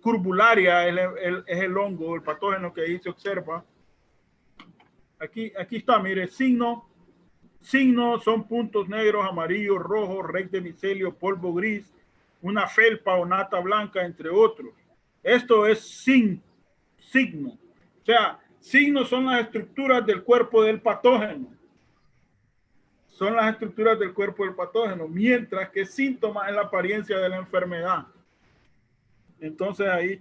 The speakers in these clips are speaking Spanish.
Curbularia es el hongo, el patógeno que ahí se observa. Aquí está, mire, signos son puntos negros, amarillos, rojos, red de micelio, polvo gris, una felpa o nata blanca, entre otros. Esto es signo. O sea, signos son las estructuras del cuerpo del patógeno. Son las estructuras del cuerpo del patógeno, mientras que síntomas es la apariencia de la enfermedad. Entonces ahí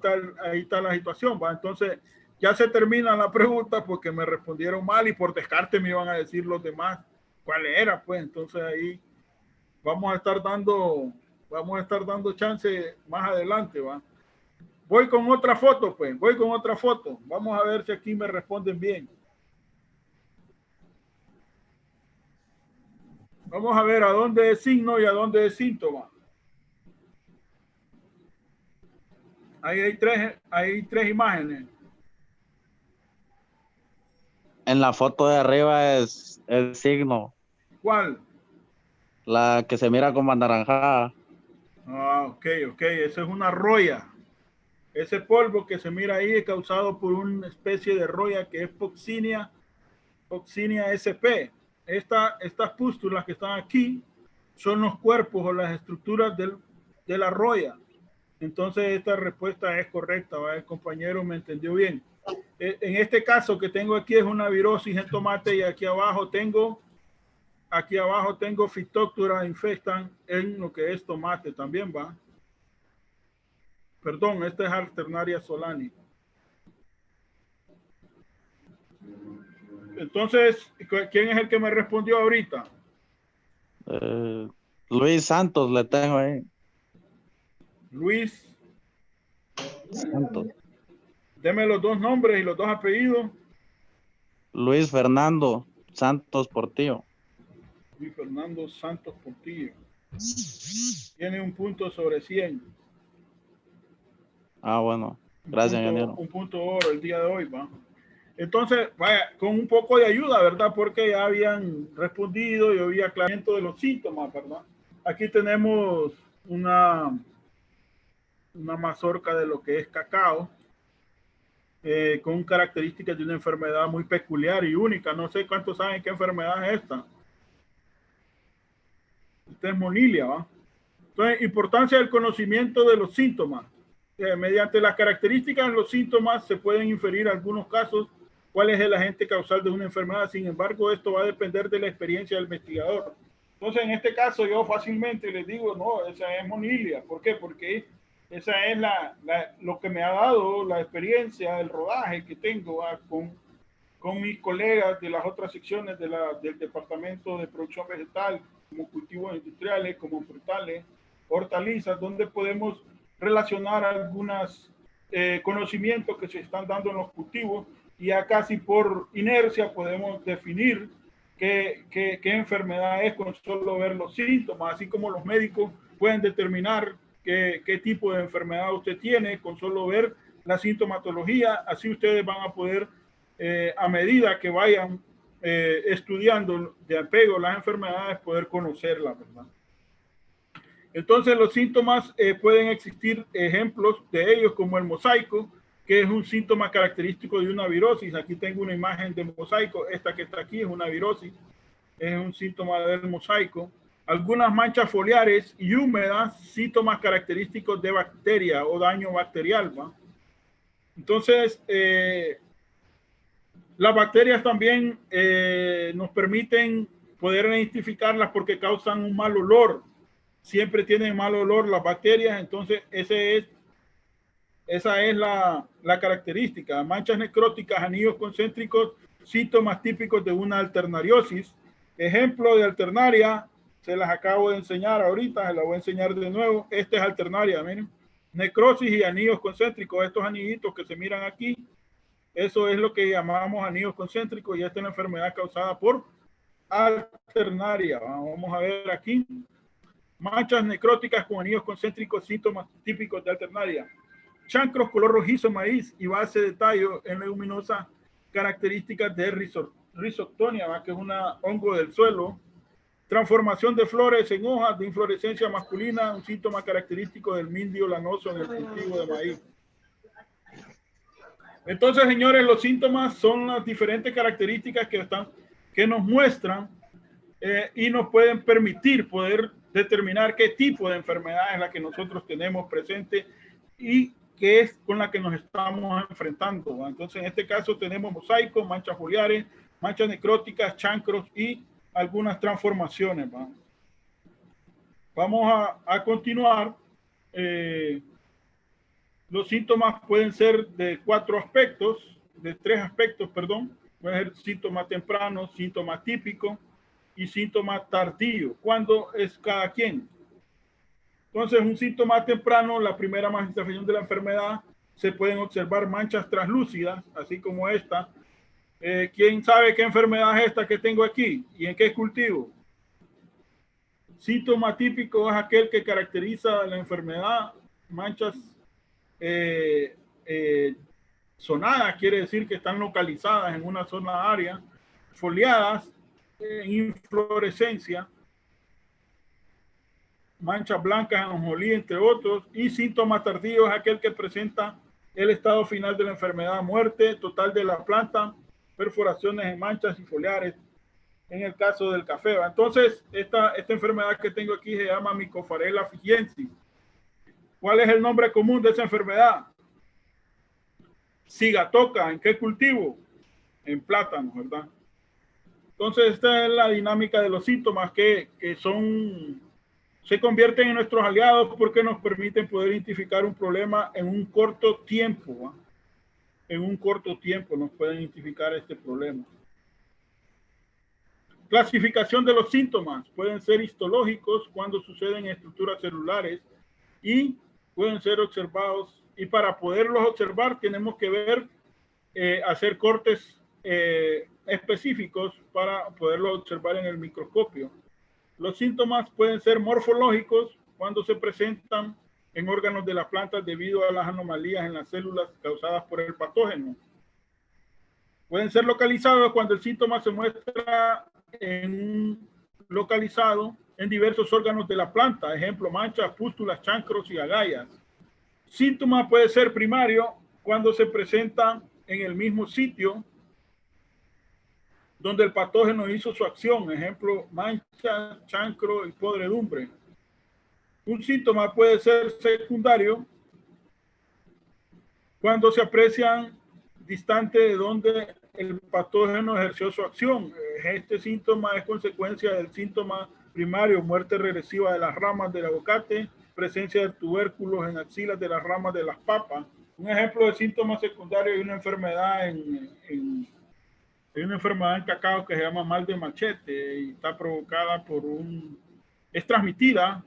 está la situación, ¿va? Entonces ya se termina la pregunta porque me respondieron mal y por descarte me iban a decir los demás cuál era, pues. Entonces ahí vamos a estar dando chance más adelante, ¿va? Voy con otra foto, pues. Voy con otra foto. Vamos a ver si aquí me responden bien. Vamos a ver a dónde es signo y a dónde es síntoma. Ahí hay tres imágenes. En la foto de arriba es el signo. ¿Cuál? La que se mira como anaranjada. Ah, ok. Esa es una roya. Ese polvo que se mira ahí es causado por una especie de roya que es Poxinia sp. Estas pústulas que están aquí son los cuerpos o las estructuras de la roya. Entonces esta respuesta es correcta, ¿va? El compañero me entendió bien. En este caso que tengo aquí es una virosis en tomate y aquí abajo tengo Phytophthora infestan en lo que es tomate también, ¿va? Perdón, esta es Alternaria solani. Entonces, ¿quién es el que me respondió ahorita? Luis Santos le tengo ahí. Luis Santos. Deme los dos nombres y los dos apellidos. Luis Fernando Santos Portillo. Luis Fernando Santos Portillo. Tiene un punto sobre 100. Ah, bueno. Gracias, ingeniero. Un punto oro el día de hoy, ¿va? Entonces, vaya, con un poco de ayuda, ¿verdad? Porque ya habían respondido y había aclaramiento de los síntomas, ¿verdad? Aquí tenemos una mazorca de lo que es cacao, con características de una enfermedad muy peculiar y única. No sé cuántos saben qué enfermedad es esta. Esta es monilia, ¿va? Entonces, importancia del conocimiento de los síntomas. Mediante las características de los síntomas se pueden inferir algunos casos cuál es el agente causal de una enfermedad. Sin embargo, esto va a depender de la experiencia del investigador. Entonces, en este caso, yo fácilmente les digo, no, esa es monilia. ¿Por qué? Porque esa es lo que me ha dado la experiencia, el rodaje que tengo con mis colegas de las otras secciones del Departamento de Producción Vegetal, como cultivos industriales, como frutales, hortalizas, donde podemos relacionar algunos conocimientos que se están dando en los cultivos y ya casi por inercia podemos definir qué enfermedad es con solo ver los síntomas, así como los médicos pueden determinar qué tipo de enfermedad usted tiene con solo ver la sintomatología, así ustedes van a poder, a medida que vayan estudiando de apego las enfermedades, poder conocerlas, ¿verdad? Entonces los síntomas pueden existir ejemplos de ellos como el mosaico, que es un síntoma característico de una virosis. Aquí tengo una imagen de mosaico, esta que está aquí es una virosis, es un síntoma del mosaico. Algunas manchas foliares y húmedas, síntomas característicos de bacteria o daño bacterial, ¿va? Entonces, las bacterias también nos permiten poder identificarlas porque causan un mal olor. Siempre tienen mal olor las bacterias, entonces esa es la característica. Manchas necróticas, anillos concéntricos, síntomas típicos de una alternariosis. Ejemplo de alternaria, se las acabo de enseñar ahorita, se las voy a enseñar de nuevo. Esta es alternaria, miren. Necrosis y anillos concéntricos, estos anillitos que se miran aquí, eso es lo que llamamos anillos concéntricos y esta es la enfermedad causada por alternaria. Vamos a ver aquí. Manchas necróticas con anillos concéntricos, síntomas típicos de alternaria. Chancros color rojizo maíz y base de tallo en leguminosa, características de Rhizoctonia, que es un hongo del suelo. Transformación de flores en hojas de inflorescencia masculina, un síntoma característico del mildio lanoso en el cultivo de maíz. Entonces, señores, los síntomas son las diferentes características que nos muestran y nos pueden permitir poder determinar qué tipo de enfermedad es la que nosotros tenemos presente y qué es con la que nos estamos enfrentando, ¿va? Entonces, en este caso tenemos mosaicos, manchas foliares, manchas necróticas, chancros y algunas transformaciones, ¿va? Vamos a continuar. Los síntomas pueden ser de tres aspectos, perdón. Puede ser síntoma temprano, síntoma típico y síntoma tardío. ¿Cuándo es cada quien? Entonces, un síntoma temprano, la primera manifestación de la enfermedad, se pueden observar manchas translúcidas, así como esta. ¿Quién sabe qué enfermedad es esta que tengo aquí y en qué cultivo? Síntoma típico es aquel que caracteriza la enfermedad, manchas sonadas, quiere decir que están localizadas en una sola área, foliadas, en inflorescencia, manchas blancas, anojolía, entre otros, y síntomas tardíos es aquel que presenta el estado final de la enfermedad, muerte total de la planta, perforaciones en manchas y foliares, en el caso del café. Entonces, esta enfermedad que tengo aquí se llama Mycopharella fijiensis. ¿Cuál es el nombre común de esa enfermedad? Sigatoka. ¿En qué cultivo? En plátanos, ¿verdad? Entonces, esta es la dinámica de los síntomas que se convierten en nuestros aliados porque nos permiten poder identificar un problema en un corto tiempo, ¿va? En un corto tiempo nos pueden identificar este problema. Clasificación de los síntomas. Pueden ser histológicos cuando suceden en estructuras celulares y pueden ser observados. Y para poderlos observar tenemos que ver, hacer cortes específicos para poderlos observar en el microscopio. Los síntomas pueden ser morfológicos cuando se presentan en órganos de las plantas debido a las anomalías en las células causadas por el patógeno. Pueden ser localizados cuando el síntoma se muestra localizado en diversos órganos de la planta, ejemplo, manchas, pústulas, chancros y agallas. Síntoma puede ser primario cuando se presenta en el mismo sitio donde el patógeno hizo su acción, ejemplo, mancha, chancro y podredumbre. Un síntoma puede ser secundario cuando se aprecian distante de donde el patógeno ejerció su acción. Este síntoma es consecuencia del síntoma primario, muerte regresiva de las ramas del aguacate, presencia de tubérculos en axilas de las ramas de las papas. Un ejemplo de síntoma secundario es una enfermedad en cacao que se llama mal de machete y está provocada es transmitida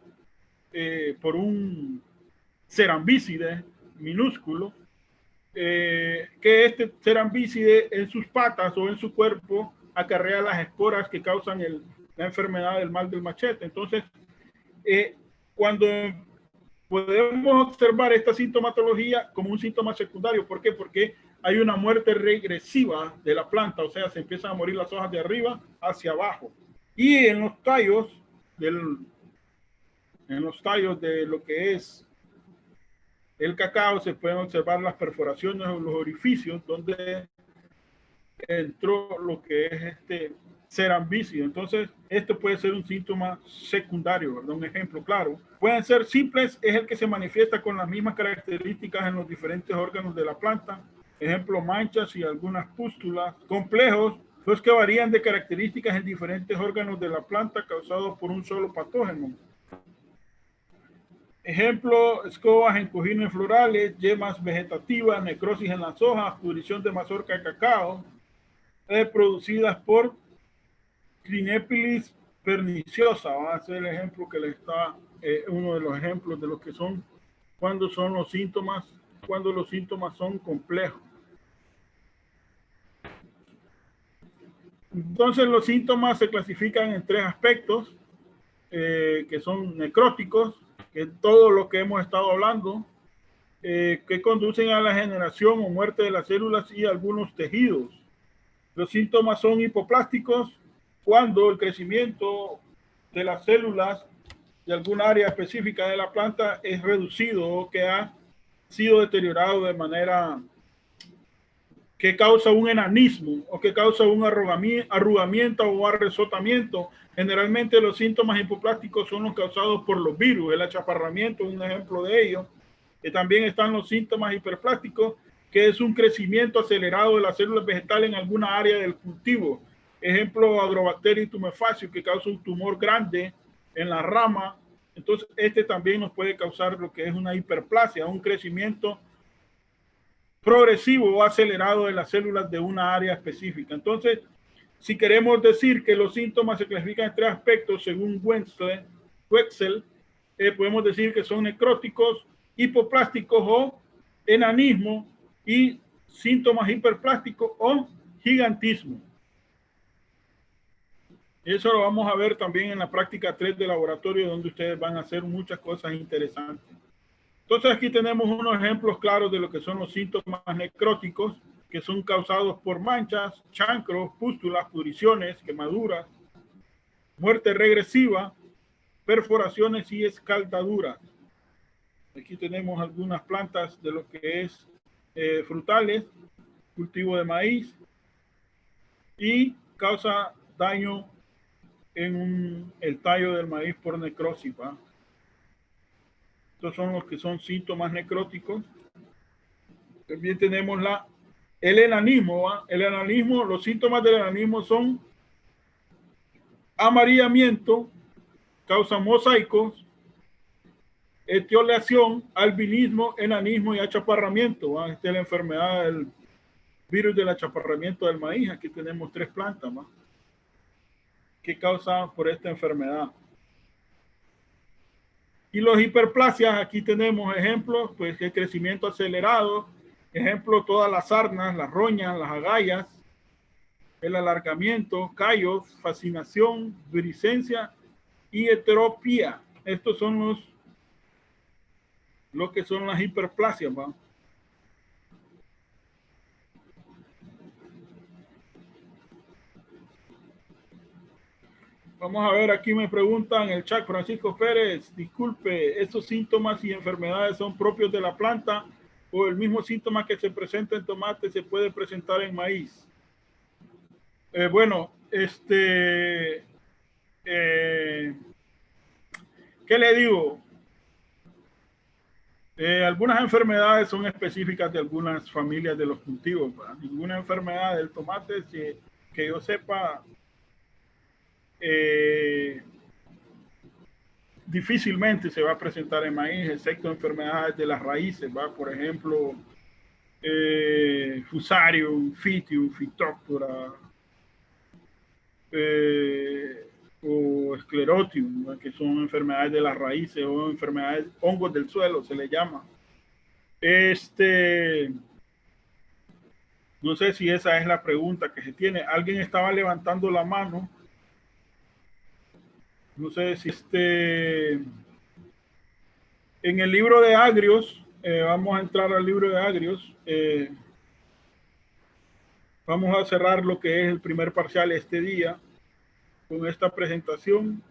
por un cerambicide minúsculo, que este cerambicide en sus patas o en su cuerpo acarrea las esporas que causan la enfermedad del mal del machete. Entonces, cuando podemos observar esta sintomatología como un síntoma secundario, ¿por qué? Porque hay una muerte regresiva de la planta, o sea, se empiezan a morir las hojas de arriba hacia abajo. Y en los tallos de lo que es el cacao se pueden observar las perforaciones o los orificios donde entró lo que es este cerambicide. Entonces, esto puede ser un síntoma secundario, ¿verdad? Un ejemplo claro. Pueden ser simples, es el que se manifiesta con las mismas características en los diferentes órganos de la planta. Ejemplo, manchas y algunas pústulas. Complejos, los que varían de características en diferentes órganos de la planta causados por un solo patógeno. Ejemplo, escobas en cojines florales, yemas vegetativas, necrosis en las hojas, pudrición de mazorca de cacao, producidas por Clinepillis perniciosa. Va a ser el ejemplo que le está, uno de los ejemplos de los que son, cuando los síntomas son complejos. Entonces, los síntomas se clasifican en tres aspectos, que son necróticos, que es todo lo que hemos estado hablando, que conducen a la generación o muerte de las células y algunos tejidos. Los síntomas son hipoplásticos cuando el crecimiento de las células de alguna área específica de la planta es reducido o que ha sido deteriorado de manera que causa un enanismo o que causa un arrugamiento o arresotamiento. Generalmente los síntomas hipoplásticos son los causados por los virus. El achaparramiento es un ejemplo de ello. También están los síntomas hiperplásticos, que es un crecimiento acelerado de las células vegetales en alguna área del cultivo. Ejemplo, Agrobacterium tumefacium, que causa un tumor grande en la rama. Entonces, este también nos puede causar lo que es una hiperplasia, un crecimiento progresivo o acelerado de las células de una área específica. Entonces, si queremos decir que los síntomas se clasifican en 3 aspectos según Wexel, podemos decir que son necróticos, hipoplásticos o enanismo, y síntomas hiperplásticos o gigantismo. Eso lo vamos a ver también en la práctica 3 de laboratorio, donde ustedes van a hacer muchas cosas interesantes. Entonces aquí tenemos unos ejemplos claros de lo que son los síntomas necróticos, que son causados por manchas, chancros, pústulas, pudriciones, quemaduras, muerte regresiva, perforaciones y escaldaduras. Aquí tenemos algunas plantas de lo que es frutales, cultivo de maíz, y causa daño en el tallo del maíz por necrosis, ¿va? Estos son los que son síntomas necróticos. También tenemos el enanismo, ¿va? El enanismo, los síntomas del enanismo son amarillamiento, causa mosaicos, etiolación, albinismo, enanismo y achaparramiento, ¿va? Esta es la enfermedad del virus del achaparramiento del maíz. Aquí tenemos 3 plantas, ¿va? Que causan por esta enfermedad. Y los hiperplasias, aquí tenemos ejemplos, pues el crecimiento acelerado, ejemplo, todas las sarnas, las roñas, las agallas, el alargamiento, callos, fascinación, viriscencia y heteropía. Estos son lo que son las hiperplasias, ¿va? Vamos a ver, aquí me preguntan en el chat, Francisco Pérez, disculpe, ¿estos síntomas y enfermedades son propios de la planta o el mismo síntoma que se presenta en tomate se puede presentar en maíz? Bueno, ¿qué le digo? Algunas enfermedades son específicas de algunas familias de los cultivos, ¿verdad? Ninguna enfermedad del tomate, que yo sepa, difícilmente se va a presentar en maíz, excepto enfermedades de las raíces, ¿va? Por ejemplo, Fusarium, Fitium, Phytophthora, o Sclerotium, ¿va? Que son enfermedades de las raíces o enfermedades, hongos del suelo, se le llama. No sé si esa es la pregunta que se tiene. Alguien estaba levantando la mano. No sé si en el libro de Agrios, vamos a entrar al libro de Agrios. Vamos a cerrar lo que es el primer parcial este día con esta presentación.